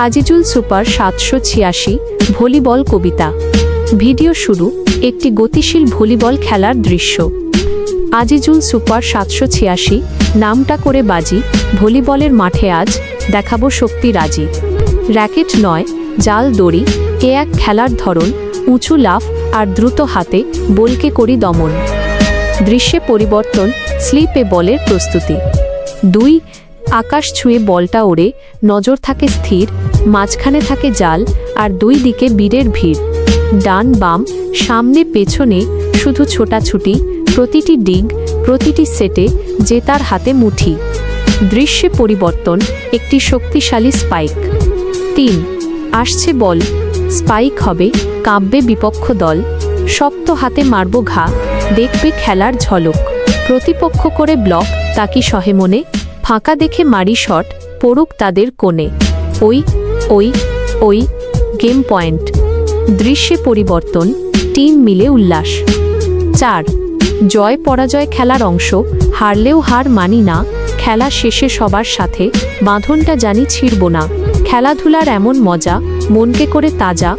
Azizul super ৭৮৬ volleyball কবিতা। Video শুরু। একটি গতিশীল ভলিবল খেলার দৃশ্য। আজিজুল সুপার ৭৮৬ নামটা করে বাজি, ভলিবলের মাঠে আজ দেখাবো শক্তি রাজি। র্যাকেট নয়, জাল দড়ি, এ এক খেলার ধরন, উঁচু লাফ আর দ্রুত হাতে বলকে করি দমন। দৃশ্যে পরিবর্তন, স্লিপে বলের প্রস্তুতি। ২ আকাশ ছুঁয়ে বলটা ওড়ে, নজর থাকে স্থির, মাঝখানে থাকে জাল আর দুই দিকে বীরের ভিড়। ডান বাম সামনে পেছনে শুধু ছোটাছুটি, প্রতিটি ডিগ প্রতিটি সেটে জেতার হাতে মুঠি। দৃশ্যে পরিবর্তন, একটি শক্তিশালী স্পাইক। ৩ আসছে বল, স্পাইক হবে, কাঁপবে বিপক্ষ দল, শক্ত হাতে মারব ঘা, দেখবে খেলার ঝলক। প্রতিপক্ষ করে ব্লক, তাকি সহে মনে, ফাঁকা দেখে মারি শট, পড়ুক তাদের কোণে। ওই ওই ওই গেম পয়েন্ট। দৃশ্যে পরিবর্তন, টিম মিলে উল্লাস। ৪ জয় পরাজয় খেলার অংশ, হারলেও হার মানি না, খেলা শেষে সবার সাথে বাঁধনটা জানি ছিড়ব না। খেলাধুলার এমন মজা, মনকে করে তাজা,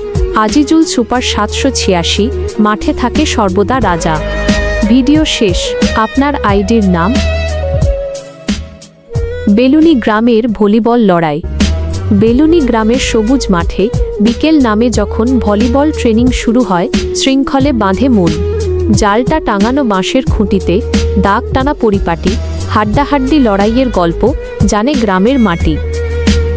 আজিজুল সুপার ৭৮৬ মাঠে থাকে সর্বদা রাজা। ভিডিও শেষ। আপনার আইডির নাম? বেলুনি গ্রামের ভলিবল লড়াই। বেলুনি গ্রামের সবুজ মাঠে বিকেল নামে যখন ভলিবল ট্রেনিং শুরু হয়, শৃঙ্খলে বাঁধে মন। জালটা টাঙানো বাঁশের খুঁটিতে, দাগ টানা পরিপাটি, হাড্ডাহাড্ডি লড়াইয়ের গল্প জানে গ্রামের মাটি।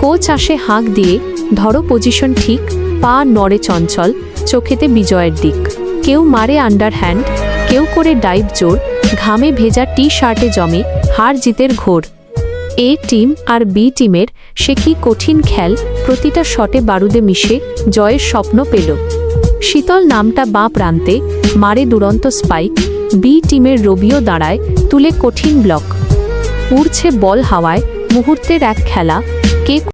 কোচ আসে হাঁক দিয়ে, ধরো পজিশন ঠিক, পা নড়ে চঞ্চল, চোখেতে বিজয়ের দিক। কেউ মারে আন্ডারহ্যান্ড, কেউ করে ডাইভ জোর, ঘামে ভেজা টি শার্টে জমে হার জিতের ঘোর। এ টিম আর বি টিমের সে কি কঠিন খেল, প্রতিটা শটে বারুদে মিশে জয়ের স্বপ্ন পেল। শীতল নামটা বাঁ প্রান্তে, মারে দুরন্ত স্পাইক, বি টিমের রবিও দাঁড়ায় তুলে কঠিন ব্লক। উড়ছে বল হাওয়ায়, মুহূর্তের এক খেলা, কে